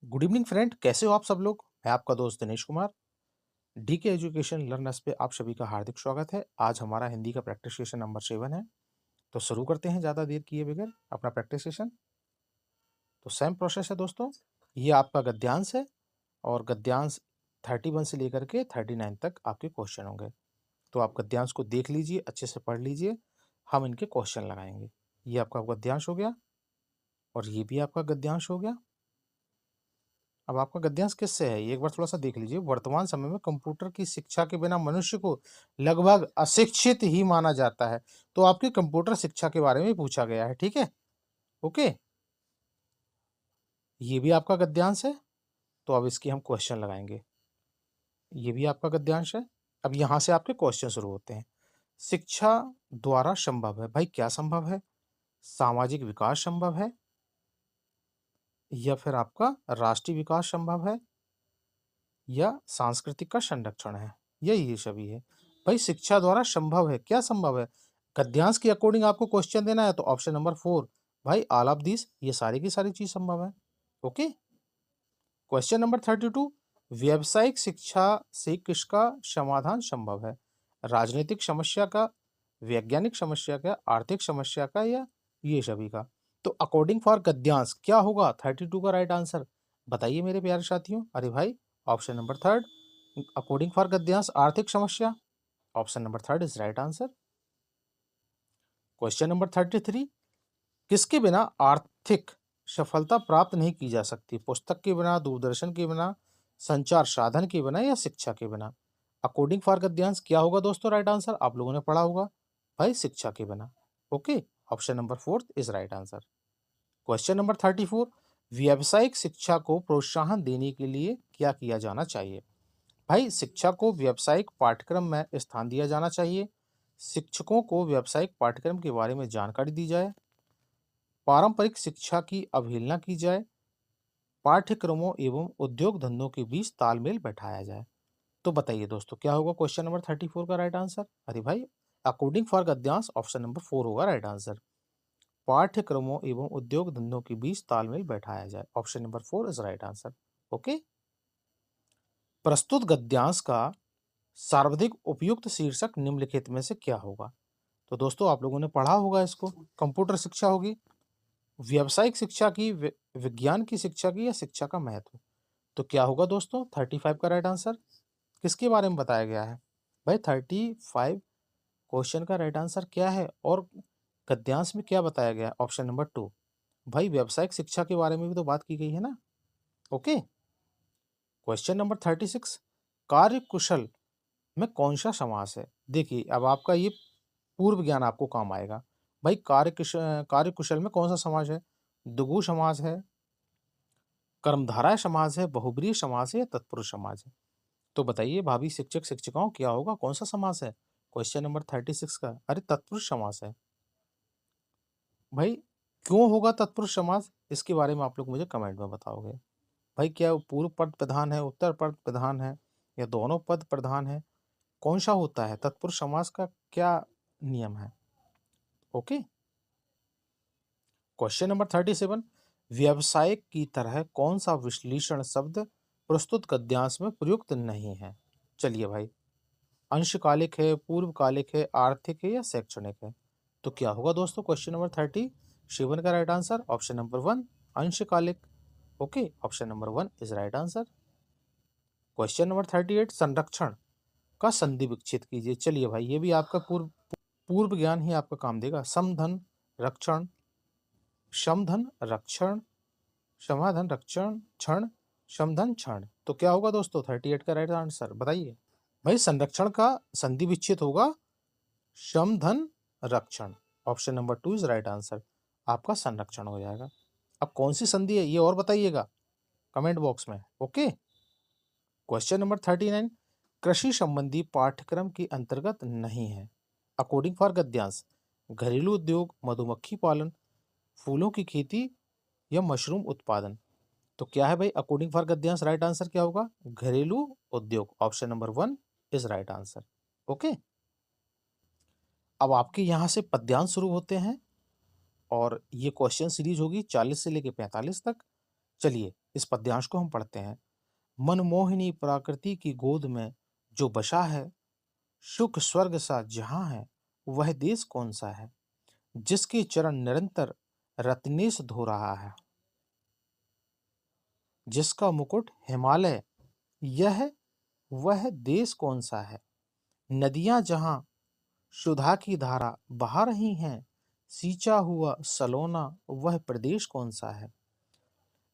Good evening friend, कैसे हो आप सब लोग। मैं आपका दोस्त Dinesh Kumar. DK education learners पे आप सभी का हार्दिक स्वागत है। आज हमारा हिंदी का प्रैक्टिस सेशन नंबर 7 है। तो शुरू करते हैं ज़्यादा देर किए बगैर अपना प्रैक्टिस सेशन। तो सेम प्रोसेस है दोस्तों। ये आपका गद्यांश है और गद्यांश 31 से लेकर के 39 तक आपके क्वेश्चन होंगे। तो आप गद्यांश को देख लीजिए, अच्छे से पढ़ लीजिए। हम इनके क्वेश्चन लगाएंगे। ये आपका गद्यांश हो गया और ये भी आपका गद्यांश हो गया। अब आपका गद्यांश किससे है, ये एक बार थोड़ा सा देख लीजिए। वर्तमान समय में कंप्यूटर की शिक्षा के बिना मनुष्य को लगभग अशिक्षित ही माना जाता है। तो आपकी कंप्यूटर शिक्षा के बारे में पूछा गया है, ठीक है। ओके, ये भी आपका गद्यांश है। तो अब इसकी हम क्वेश्चन लगाएंगे। ये भी आपका गद्यांश है। अब यहां से आपके क्वेश्चन शुरू होते हैं। शिक्षा द्वारा संभव है, भाई क्या संभव है। सामाजिक विकास संभव है, या फिर आपका राष्ट्रीय विकास संभव है, या सांस्कृतिक का संरक्षण है, ये सभी है। भाई शिक्षा द्वारा संभव है, क्या संभव है। गद्यांश के अकॉर्डिंग आपको क्वेश्चन देना है तो ऑप्शन नंबर 4, भाई ऑल ऑफ दिस, ये सारी की सारी चीज संभव है। ओके, क्वेश्चन नंबर 32, व्यावसायिक शिक्षा से किसका समाधान संभव है। राजनीतिक समस्या का, वैज्ञानिक समस्या का, आर्थिक समस्या का, या ये सभी का। तो अकॉर्डिंग फॉर गद्यांश क्या होगा 32 का राइट आंसर, बताइए मेरे प्यारे साथियों। अरे भाई, option number third, according for गद्यांश आर्थिक समस्या। Option number third is right answer. Question number 33, किसके बिना आर्थिक सफलता प्राप्त नहीं की जा सकती। पुस्तक के बिना, दूरदर्शन के बिना, संचार साधन के बिना, या शिक्षा के बिना। अकॉर्डिंग फॉर गद्यांश क्या होगा दोस्तों राइट आंसर, आप लोगों ने पढ़ा होगा, भाई शिक्षा के बिना। Okay, option number fourth is right answer. Question number 34, व्यावसायिक शिक्षा को प्रोत्साहन देने के लिए क्या किया जाना चाहिए। भाई शिक्षा को व्यावसायिक पाठ्यक्रम में स्थान दिया जाना चाहिए। शिक्षकों को व्यावसायिक पाठ्यक्रम के बारे में जानकारी दी जाए। पारंपरिक शिक्षा की अवहेलना की जाए। पाठ्यक्रमों एवं उद्योग धंधों के बीच तालमेल बैठाया जाए। तो बताइए दोस्तों क्या होगा क्वेश्चन नंबर 34 का राइट आंसर। अरे भाई, अकॉर्डिंग फॉर गद्यांश ऑप्शन नंबर 4 होगा राइट आंसर। पाठ्यक्रमों एवं उद्योग धंधों के बीच तालमेल बैठाया जाए, option number 4 is right answer. Okay, प्रस्तुत गद्यांश का सर्वाधिक उपयुक्त शीर्षक निम्नलिखित में से क्या होगा। तो दोस्तों आप लोगों ने पढ़ा होगा इसको। कंप्यूटर शिक्षा होगी, व्यावसायिक शिक्षा की, विज्ञान की शिक्षा की, या शिक्षा का महत्व। तो क्या होगा दोस्तों 35 का राइट आंसर, किसके बारे में बताया गया है। भाई 35 क्वेश्चन का राइट आंसर क्या है और गद्यांश में क्या बताया गया है, ऑप्शन नंबर 2। भाई व्यावसायिक शिक्षा के बारे में भी तो बात की गई है ना। ओके, क्वेश्चन नंबर 36, कार्य कुशल में कौन सा समास है। देखिए अब आपका ये पूर्व ज्ञान आपको काम आएगा। भाई कार्य कुशल में कौन सा समास है। द्विगु समास है, कर्मधारय समास है, बहुब्रीहि समास है, या तत्पुरुष समास है। तो बताइए भाभी शिक्षक शिक्षिकाओं क्या होगा, कौन सा समास है। क्वेश्चन नंबर 36 का, अरे तत्पुरुष समास है। भाई क्यों होगा तत्पुरुष समास, इसके बारे में आप लोग मुझे कमेंट में बताओगे। भाई क्या वो पूर्व पद प्रधान है, उत्तर पद प्रधान है, या दोनों पद प्रधान है, कौन सा होता है तत्पुरुष समास का, क्या नियम है। ओके, क्वेश्चन नंबर 37, व्यवसायिक की तरह कौन सा विश्लेषण शब्द प्रस्तुत गद्यांश में प्रयुक्त नहीं है। चलिए भाई, अंशकालिक है, पूर्वकालिक है, आर्थिक है, या शैक्षणिक है। तो क्या होगा दोस्तों क्वेश्चन नंबर 37 का राइट आंसर, ऑप्शन नंबर 1 अंशकालिक। Okay, option number 1 is right answer. Question number 38, संरक्षण का संधि विकसित कीजिए। चलिए भाई, ये भी आपका पूर्व पूर्व ज्ञान ही आपका काम देगा। समधन रक्षण, समधन रक्षण, समाधन रक्षण क्षण, समधन क्षण। तो क्या होगा दोस्तों 38 का राइट आंसर, बताइए। भाई संरक्षण का संधि विच्छेद होगा समधन रक्षण, option number 2 is right answer. आपका संरक्षण हो जाएगा। अब कौन सी संधि है ये और बताइएगा कमेंट बॉक्स में। ओके, क्वेश्चन नंबर 39, कृषि संबंधी पाठ्यक्रम के अंतर्गत नहीं है। अकॉर्डिंग फॉर गद्यांश, घरेलू उद्योग, मधुमक्खी पालन, फूलों की खेती, या मशरूम उत्पादन। तो क्या है भाई अकॉर्डिंग फॉर गद्यांश राइट आंसर क्या होगा, घरेलू उद्योग, option number 1 is right answer. Okay, अब आपके यहाँ से पद्यांश शुरू होते हैं और ये क्वेश्चन सीरीज होगी 40 से लेके 45 तक। चलिए इस पद्यांश को हम पढ़ते हैं। मनमोहिनी प्रकृति की गोद में जो बसा है, सुख स्वर्ग सा जहां है, वह देश कौन सा है? जिसके चरण निरंतर रत्नेश धो रहा है, जिसका मुकुट हिमालय, यह वह देश कौन सा है? नदियां जहां सुधा की धारा बहा रही हैं, सींचा हुआ सलोना वह प्रदेश कौन सा है?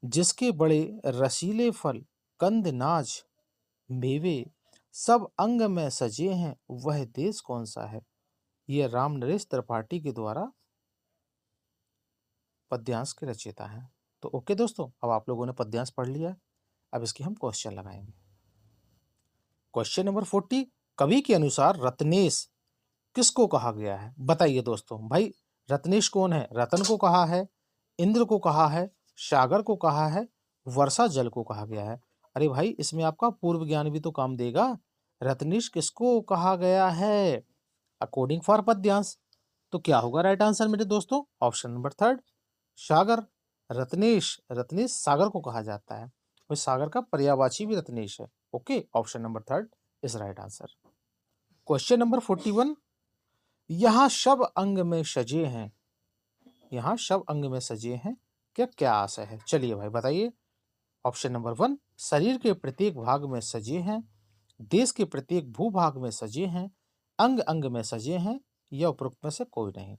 जिसके बड़े रसीले फल, कंद नाज, मेवे सब अंग में सजे हैं, वह देश कौन सा है? यह राम नरेश त्रिपाठी के द्वारा पद्यांश के रचयिता हैं। तो ओके दोस्तों, अब आप लोगों ने पद्यांश पढ़ लिया। अब इसके हम क्वेश्चन लगाएंगे। क्वेश्चन नंबर 40, कवि के अनुसार रत्नेश किसको कहा गया है? बताइए दोस्तों। भाई रत्नेश कौन है? रतन को कहा है, इंद्र को कहा है, सागर को कहा है, वर्षा जल को कहा गया है। अरे भाई इसमें आपका पूर्व ज्ञान भी तो काम देगा। रत्नेश किसको कहा गया है अकॉर्डिंग फॉर पद्यांश? तो क्या होगा राइट आंसर मेरे दोस्तों? ऑप्शन नंबर थर्ड, सागर। रत्नेश, रत्नेश सागर को कहा जाता है और सागर का पर्यायवाची भी रत्नेश है। Okay, option number third is right answer. Question number 41, यहाँ शब अंग में सजे हैं, यहाँ शब अंग में सजे हैं, क्या क्या आशय है? चलिए भाई बताइए। ऑप्शन नंबर 1, शरीर के प्रत्येक भाग में सजे हैं, देश के प्रत्येक भूभाग में सजे हैं, अंग अंग में सजे हैं, या उपरोक्त में से कोई नहीं।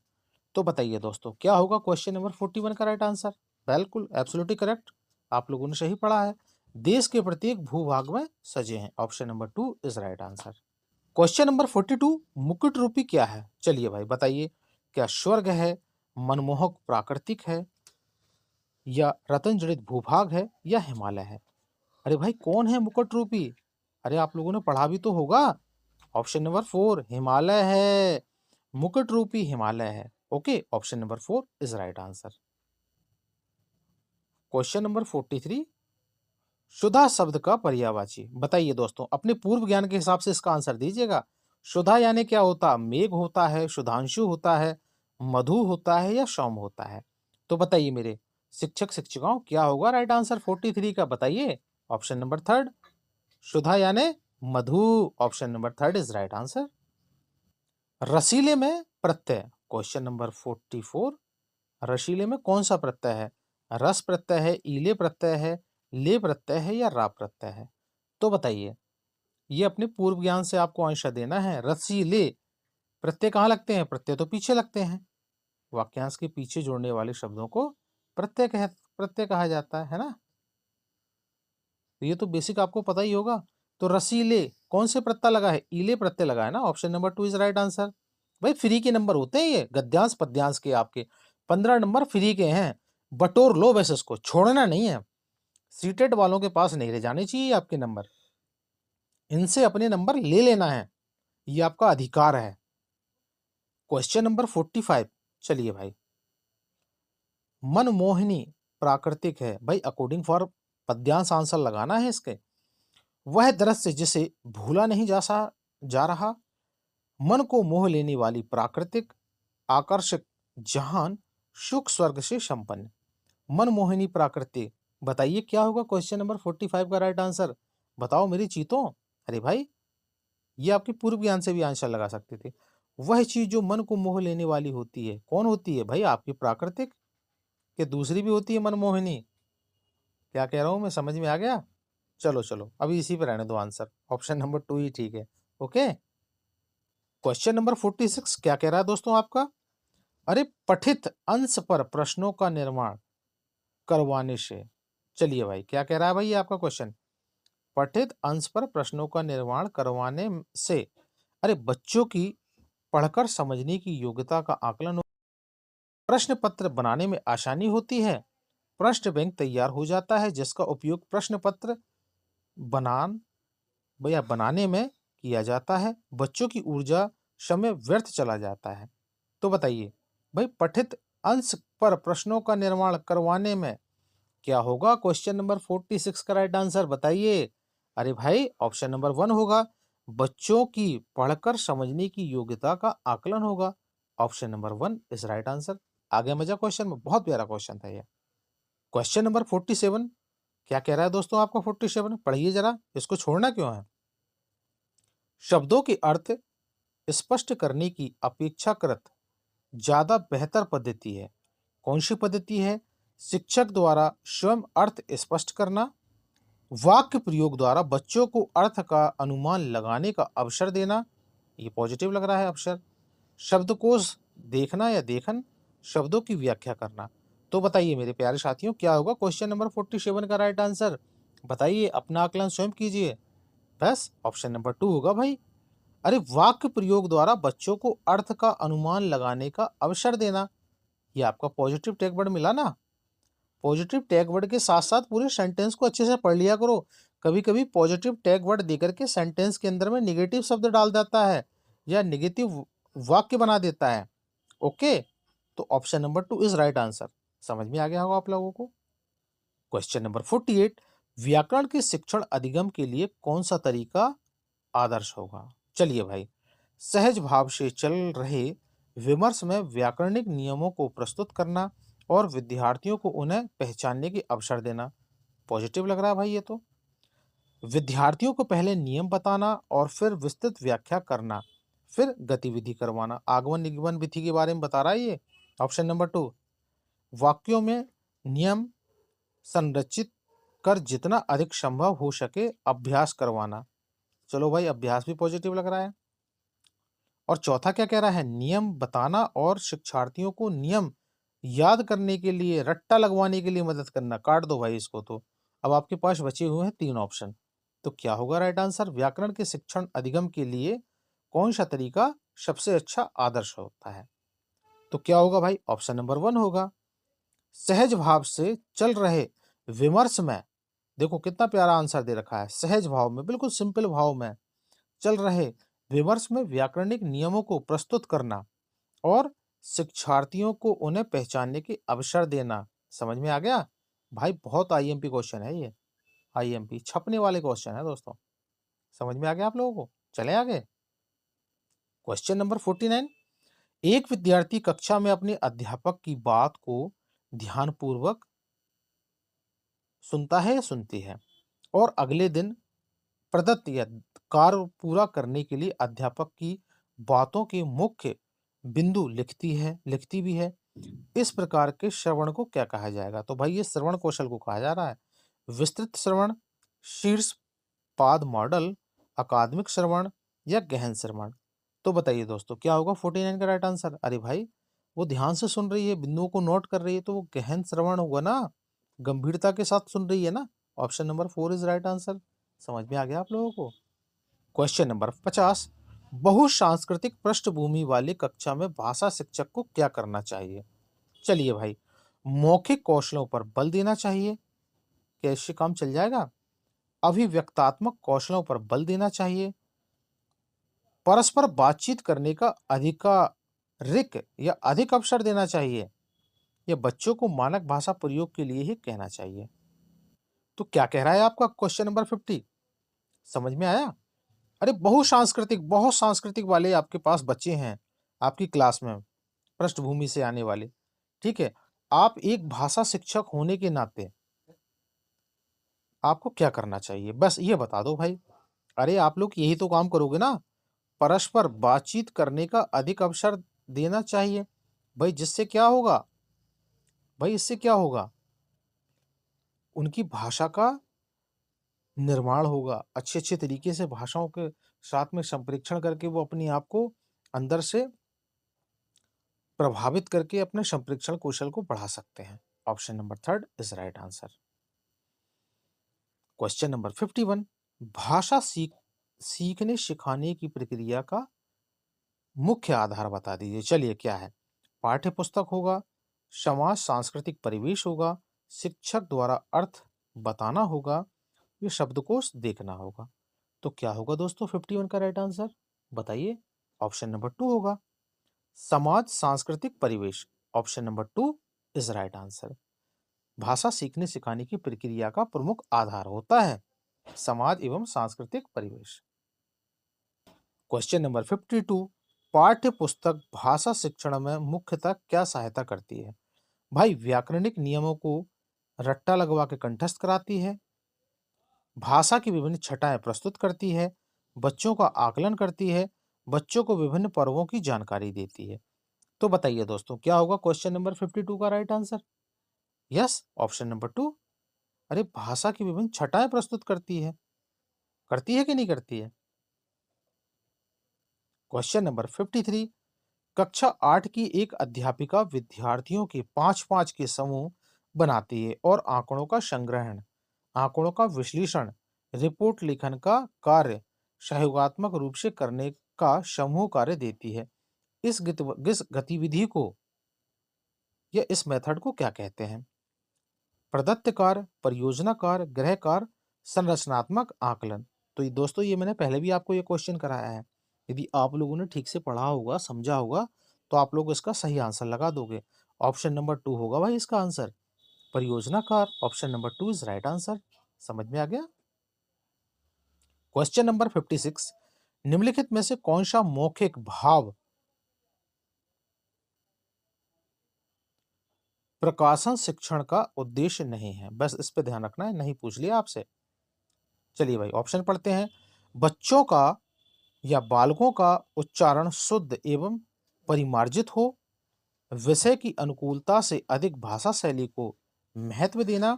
तो बताइए दोस्तों क्या होगा क्वेश्चन नंबर 41 का राइट आंसर? बिल्कुल एब्सोल्युटली करेक्ट, आप लोगों ने सही पढ़ा है। देश के प्रत्येक भूभाग में सजे हैं, option number 2 is right answer. Question number 42, मुकुट रूपी क्या है? चलिए भाई बताइए। क्या स्वर्ग है, मनमोहक प्राकृतिक है, या रतन जड़ित भूभाग है, या हिमालय है? अरे भाई कौन है मुकुट रूपी? अरे आप लोगों ने पढ़ा भी तो होगा। ऑप्शन नंबर 4 हिमालय है, मुकुट रूपी हिमालय है। Okay, option number 4 is right answer. Question number 43, सुधा शब्द का पर्यायवाची बताइए दोस्तों। अपने पूर्व ज्ञान के हिसाब से इसका आंसर दीजिएगा। सुधा यानी क्या होता? मेघ होता है, सुधांशु होता है, मधु होता है, या सौम होता है? तो बताइए मेरे शिक्षक शिक्षिकाओं क्या होगा राइट आंसर 43 का? बताइए। ऑप्शन नंबर थर्ड, सुधा यानी मधु, option number third is right answer. रसीले में प्रत्यय, क्वेश्चन नंबर 44, रसीले में कौन सा प्रत्यय है? रस प्रत्यय है, ईले प्रत्यय है, ले प्रत्यय है, या रा प्रत्यय है? तो बताइए। ये अपने पूर्व ज्ञान से आपको आंसर देना है। रसीले प्रत्यय कहाँ लगते हैं? प्रत्यय तो पीछे लगते हैं। वाक्यांश के पीछे जोड़ने वाले शब्दों को प्रत्यय कहा जाता है ना? तो ये तो बेसिक आपको पता ही होगा। तो रसीले कौन से प्रत्यय लगा है? ईले प्रत्यय लगा है ना, option number 2 is right answer. भाई फ्री के नंबर होते हैं ये गद्यांश पद्यांश के, आपके 15 नंबर फ्री के हैं। बटोर लो वैसे, इसको छोड़ना नहीं है। सीटेड वालों के पास नहीं रह जाने चाहिए आपके नंबर, इनसे अपने नंबर ले लेना है, ये आपका अधिकार है। क्वेश्चन नंबर 45, चलिए भाई। मनमोहिनी प्राकृतिक है, भाई अकॉर्डिंग फॉर पद्यांश आंसर लगाना है इसके। वह दृश्य जिसे भूला नहीं जा रहा, मन को मोह लेने वाली प्राकृतिक आकर्षक जहान, सुख स्वर्ग से संपन्न। मनमोहिनी प्रकृति, बताइए क्या होगा क्वेश्चन नंबर 45 का राइट आंसर? बताओ मेरी चीतों। अरे भाई ये आपके पूर्व ज्ञान से भी आंसर लगा सकते थे। वह चीज जो मन को मोह लेने वाली होती है, कौन होती है भाई? आपकी प्राकृतिक, कि दूसरी भी होती है मनमोहिनी? क्या कह रहा हूं मैं, समझ में आ गया? चलो चलो अभी इसी पे रहने दो आंसर, ऑप्शन नंबर 2 ही ठीक है। ओके, क्वेश्चन नंबर 46 क्या कह रहा है दोस्तों आपका? अरे पठित अंश पर प्रश्नों का निर्माण करवाने से, चलिए भाई क्या कह रहा है भाई ये आपका क्वेश्चन? पठित अंश पर प्रश्नों का निर्माण करवाने से, अरे बच्चों की पढ़कर समझने की योग्यता का आकलन प्रश्न पत्र बनाने में आसानी होती है, प्रश्न बैंक तैयार हो जाता है जिसका उपयोग प्रश्न पत्र बनान या बनाने में किया जाता है, बच्चों की ऊर्जा समय व्यर्थ चला जाता है। तो बताइए भाई पठित अंश पर प्रश्नों का निर्माण करवाने में क्या होगा क्वेश्चन नंबर 46 का राइट आंसर? बताइए। अरे भाई ऑप्शन नंबर 1 होगा, बच्चों की पढ़कर समझने की योग्यता का आकलन होगा, option number 1 is right answer. आगे मजा क्वेश्चन में, बहुत प्यारा क्वेश्चन था ये। क्वेश्चन नंबर 47, क्या कह रहा है दोस्तों आपका 47? पढ़िए जरा, इसको छोड़ना क्यों है? शब्दों के अर्थ स्पष्ट करने की अपेक्षाकृत ज्यादा बेहतर पद्धति है। कौन सी पद्धति है? शिक्षक द्वारा स्वयं अर्थ स्पष्ट करना, वाक्य प्रयोग द्वारा बच्चों को अर्थ का अनुमान लगाने का अवसर देना, ये पॉजिटिव लग रहा है अवसर। शब्दकोश देखना या देखन, शब्दों की व्याख्या करना। तो बताइए मेरे प्यारे साथियों, क्या होगा क्वेश्चन नंबर 47 का राइट आंसर? बताइए, अपना आकलन स्वयं कीजिए। बस ऑप्शन नंबर 2 होगा भाई। अरे, वाक्य प्रयोग द्वारा बच्चों को अर्थ का अनुमान लगाने का अवसर देना, ये आपका पॉजिटिव टैग वर्ड मिला ना। पॉजिटिव टैग वर्ड के साथ साथ पूरे सेंटेंस को अच्छे से पढ़ लिया करो। कभी कभी पॉजिटिव टैग वर्ड देकर के सेंटेंस के अंदर में निगेटिव शब्द डाल देता है या निगेटिव वाक्य बना देता है। ओके, तो option number 2 is right answer. समझ में आ गया होगा आप लोगों को। क्वेश्चन नंबर 48, व्याकरण के शिक्षण अधिगम के लिए कौन सा तरीका आदर्श होगा? चलिए भाई, सहज भाव से चल रहे विमर्श में व्याकरणिक नियमों को प्रस्तुत करना और विद्यार्थियों को उन्हें पहचानने के अवसर देना, पॉजिटिव लग रहा है भाई ये तो। विद्यार्थियों को पहले नियम बताना और फिर विस्तृत व्याख्या करना, फिर गतिविधि करवाना, आगमन निगमन विधि के बारे में बता रहा है ये। ऑप्शन नंबर 2, वाक्यों में नियम संरचित कर जितना अधिक संभव हो सके अभ्यास करवाना। चलो भाई, अभ्यास भी पॉजिटिव लग रहा है। और चौथा क्या कह रहा है? नियम बताना और शिक्षार्थियों को नियम याद करने के लिए, रट्टा लगवाने के लिए मदद करना। काट दो भाई इसको तो। अब आपके पास बचे हुए हैं 3 ऑप्शन। तो क्या होगा राइट आंसर? व्याकरण के शिक्षण अधिगम के लिए कौन सा तरीका सबसे अच्छा आदर्श होता है? तो क्या होगा भाई? ऑप्शन नंबर 1 होगा। सहज भाव से चल रहे विमर्श में, देखो कितना प्यारा आंसर दे रखा है, सहज भाव में, बिल्कुल सिंपल भाव में चल रहे विमर्श में व्याकरणिक नियमों को प्रस्तुत करना और शिक्षार्थियों को उन्हें पहचानने के अवसर देना। समझ में आ गया भाई? बहुत आईएमपी क्वेश्चन है ये, आईएमपी छपने वाले क्वेश्चन है दोस्तों। समझ में आ गया आप लोगों को? चले आगे। क्वेश्चन नंबर 49, एक विद्यार्थी कक्षा में अपने अध्यापक की बात को ध्यानपूर्वक सुनता है या सुनती है और अगले दिन प्रदत्त या कार्य पूरा करने के लिए अध्यापक की बातों के मुख्य बिंदु लिखती भी है। इस प्रकार के श्रवण को क्या कहा जाएगा? तो भाई ये श्रवण कौशल को कहा जा रहा है। विस्तृत श्रवण, शीर्ष पाद मॉडल, अकादमिक श्रवण या गहन श्रवण। तो बताइए दोस्तों, क्या होगा 49 का राइट आंसर? अरे भाई, वो ध्यान से सुन रही है, बिंदुओं को नोट कर रही है, तो वो गहन श्रवण होगा ना, गंभीरता के साथ सुन रही है ना। Option number 4 is right answer. समझ में आ गया आप लोगों को? क्वेश्चन नंबर 50, बहुसांस्कृतिक पृष्ठभूमि वाली कक्षा में भाषा शिक्षक को क्या करना चाहिए? चलिए भाई, मौखिक कौशलों पर बल देना चाहिए, क्या इससे काम चल जाएगा? अभिव्यक्तात्मक कौशलों पर बल देना चाहिए, परस्पर बातचीत करने का अधिकारिक या अधिक अवसर देना चाहिए, या बच्चों को मानक भाषा प्रयोग के लिए ही कहना चाहिए। तो क्या कह रहा है आपका क्वेश्चन नंबर 50? समझ में आया? अरे, बहुत सांस्कृतिक वाले आपके पास बच्चे हैं आपकी क्लास में, पृष्ठभूमि से आने वाले। ठीक है, आप एक भाषा शिक्षक होने के नाते आपको क्या करना चाहिए, बस ये बता दो भाई। अरे, आप लोग यही तो काम करोगे ना, परस्पर बातचीत करने का अधिक अवसर देना चाहिए। भाई जिससे क्या होगा? भाई इससे क्या होगा? उनकी भाषा का निर्माण होगा, अच्छे अच्छे तरीके से भाषाओं के साथ में संप्रेक्षण करके वो अपने आप को अंदर से प्रभावित करके अपने संप्रेक्षण कौशल को बढ़ा सकते हैं। Option number 3 is right answer. Question number 51, भाषा सीखने सिखाने की प्रक्रिया का मुख्य आधार बता दीजिए। चलिए, क्या है? पाठ्य पुस्तक होगा, समाज सांस्कृतिक परिवेश होगा, शिक्षक द्वारा अर्थ बताना होगा, ये शब्दकोश देखना होगा। तो क्या होगा दोस्तों 51 का राइट आंसर? बताइए। ऑप्शन नंबर 2 होगा, समाज सांस्कृतिक परिवेश। Option number 2 is right answer. भाषा सीखने सिखाने की प्रक्रिया का प्रमुख आधार होता है समाज एवं सांस्कृतिक परिवेश। क्वेश्चन नंबर 52, पाठ्य पुस्तक भाषा शिक्षण में मुख्यतः क्या सहायता करती है? भाई व्याकरणिक नियमों को रट्टा लगवा के कंठस्थ कराती है, भाषा की विभिन्न छटाएं प्रस्तुत करती है, बच्चों का आकलन करती है, बच्चों को विभिन्न पर्वों की जानकारी देती है। तो बताइए दोस्तों, क्या होगा क्वेश्चन नंबर 52 का right answer? Yes, option number 2। अरे भाषा की विभिन्न छटाएं प्रस्तुत करती है कि नहीं करती है? क्वेश्चन नंबर 53, कक्षा 8 की एक अध्यापिका विद्यार्थियों के 5-5 के समूह बनाती है और आंकड़ों का संग्रहण, आंकड़ों का विश्लेषण, रिपोर्ट लेखन का कार्य सहयोगात्मक रूप से करने का समूह कार्य देती है। इस गतिविधि को या इस मेथड को क्या कहते हैं? प्रदत्त कार्य, परियोजना कार्य, गृह कार्य, संरचनात्मक आकलन। तो ये दोस्तों, ये मैंने पहले भी आपको ये क्वेश्चन कराया है। यदि आप लोगों ने ठीक से पढ़ा होगा, समझा होगा, तो आप लोग इसका सही आंसर लगा दोगे। ऑप्शन नंबर 2 होगा भाई इसका आंसर, परियोजना कार्य। Option number 2 is right answer. समझ में आ गया? क्वेश्चन नंबर 56, निम्नलिखित में से कौन सा मौखिक भाव प्रकाशन शिक्षण का उद्देश्य नहीं है? बस इस पे ध्यान रखना है, नहीं पूछ लिया आपसे। चलिए भाई ऑप्शन पढ़ते हैं। बच्चों का या बालकों का उच्चारण शुद्ध एवं परिमार्जित हो, विषय की अनुकूलता से अधिक भाषा शैली को महत्व देना,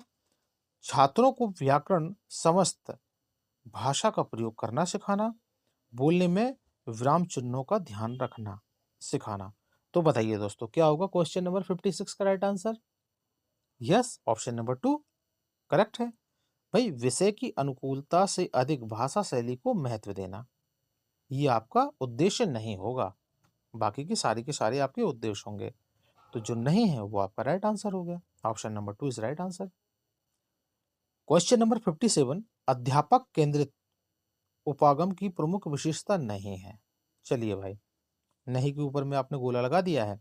छात्रों को व्याकरण समस्त भाषा का प्रयोग करना सिखाना, बोलने में विराम चिन्हों का ध्यान रखना सिखाना। तो बताइए दोस्तों, क्या होगा क्वेश्चन नंबर 56 का right answer? Yes, option number 2 correct है। भाई विषय की अनुकूलता से अधिक भाषा शैली को महत्व देना, ये आपका उद्देश्य नहीं होगा। बाकी के सारे आपके उद्देश्य होंगे। तो जो नहीं है वो आपका राइट आंसर हो गया। Option number 2 is right answer. Question number 57, अध्यापक केंद्रित उपागम की प्रमुख विशेषता नहीं है। चलिए भाई, नहीं के ऊपर में आपने गोला लगा दिया है।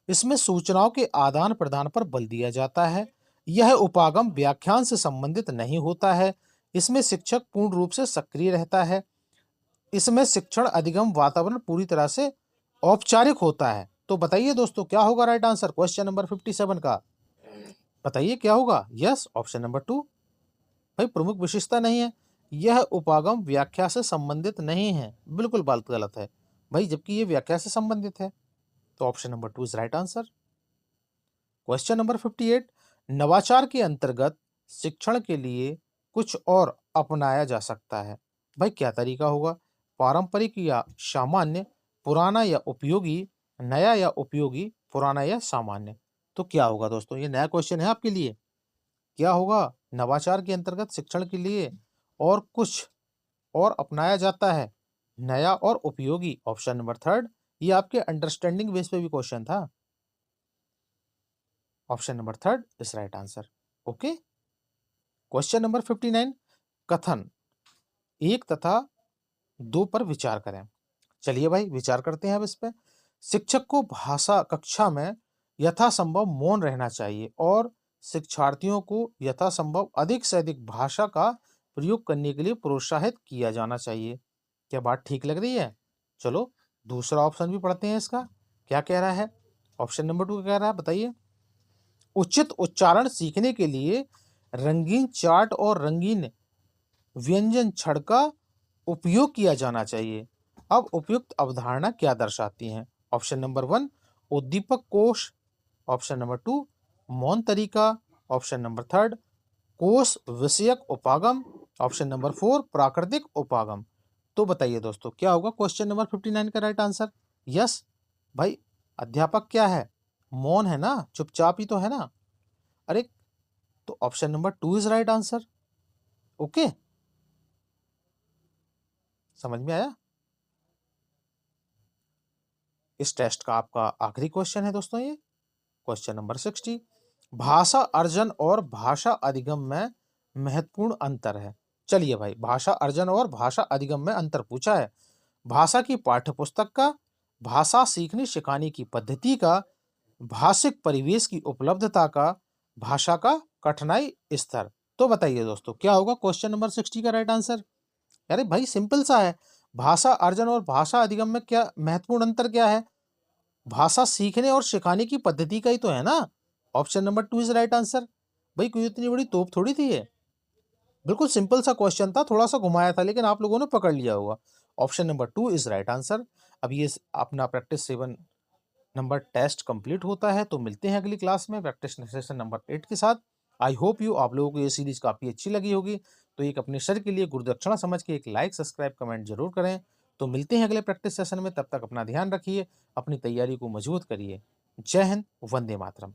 इसमें सूचनाओं के आदान प्रदान पर बल दिया जाता है। यह उपागम व्याख्यान से संबंधित नहीं होता है। इसमें शिक्षक पूर्ण रूप से सक्रिय रहता है। इसमें शिक्षण अधिगम वातावरण पूरी तरह से औपचारिक होता है। तो बताइए दोस्तों, क्या होगा राइट आंसर क्वेश्चन नंबर 57 का? बताइए क्या होगा? Yes, option number 2। भाई प्रमुख विशेषता नहीं है, यह उपागम व्याख्या से संबंधित नहीं है, बिल्कुल बात गलत है भाई, जबकि ये व्याख्या से संबंधित है। तो option number 2 is right answer. Question number 58, नवाचार के अंतर्गत शिक्षण के लिए कुछ और अपनाया जा सकता है। भाई क्या तरीका होगा? पारंपरिक या सामान्य, पुराना या उपयोगी, नया या उपयोगी, पुराना या सामान्य। तो क्या होगा दोस्तों? ये नया क्वेश्चन है आपके लिए। क्या होगा? नवाचार के अंतर्गत शिक्षण के लिए और कुछ और अपनाया जाता है, नया और उपयोगी। ऑप्शन नंबर 3, ये आपके अंडरस्टैंडिंग बेस पे भी क्वेश्चन था। Option number 3 is right answer. Okay. Question number 59, कथन 1 तथा 2 पर विचार करें। चलिए भाई विचार करते हैं अब इस पे। शिक्षक को भाषा कक्षा में यथासंभव मौन रहना चाहिए और शिक्षार्थियों को यथासंभव अधिक से अधिक भाषा का प्रयोग करने के लिए प्रोत्साहित किया जाना चाहिए। क्या बात ठीक लग रही है? चलो दूसरा ऑप्शन भी पढ़ते हैं इसका, क्या कह रहा है? ऑप्शन नंबर 2 कह रहा है, बताइए। उचित उच्चारण सीखने के लिए रंगीन चार्ट और रंगीन व्यंजन छड़ का उपयोग किया जाना चाहिए। अब उपयुक्त अवधारणा क्या दर्शाती हैं? ऑप्शन नंबर 1 उद्दीपक कोश, ऑप्शन नंबर 2 मौन तरीका, ऑप्शन नंबर 3 कोश विषयक उपागम, ऑप्शन नंबर 4 प्राकृतिक उपागम। तो बताइए दोस्तों, क्या होगा क्वेश्चन नंबर 59 का राइट आंसर? यस भाई, अध्यापक क्या है? मौन है ना, चुपचाप ही तो है ना। अरे तो option number 2 is right answer. Okay, समझ में आया? इस टेस्ट का आपका आखिरी क्वेश्चन है दोस्तों, ये क्वेश्चन नंबर 60, भाषा अर्जन और भाषा अधिगम में महत्वपूर्ण अंतर है। चलिए भाई, भाषा अर्जन और भाषा अधिगम में अंतर पूछा है। भाषा की पाठ्यपुस्तक का, भाषा सीखने सिखाने की पद्धति का, भाषिक परिवेश की उपलब्धता का, भाषा का कठिनाई स्तर। तो बताइए दोस्तों, क्या होगा क्वेश्चन नंबर 60 का राइट आंसर? अरे भाई सिंपल सा है, भाषा अर्जन और भाषा अधिगम में क्या महत्वपूर्ण अंतर क्या है? भाषा सीखने और सिखाने की पद्धति का ही तो है ना। Option number 2 is right answer. भाई कोई इतनी बड़ी तोप थोड़ी थी ये। बिल्कुल सिंपल सा क्वेश्चन था, थोड़ा सा घुमाया था, लेकिन आप लोगों ने पकड़ लिया होगा। Option number 2 is right answer. अब ये अपना प्रैक्टिस 7 नंबर टेस्ट कंप्लीट होता है, तो मिलते हैं अगली क्लास में प्रैक्टिस सेशन नंबर 8 के साथ। आई होप यू आप लोगों को ये सीरीज काफ़ी अच्छी लगी होगी। तो एक अपने सर के लिए गुरुदक्षिणा समझ के एक लाइक सब्सक्राइब कमेंट जरूर करें। तो मिलते हैं अगले प्रैक्टिस सेशन में, तब तक अपना ध्यान रखिए, अपनी तैयारी को मजबूत करिए। जय हिंद, वंदे मातरम।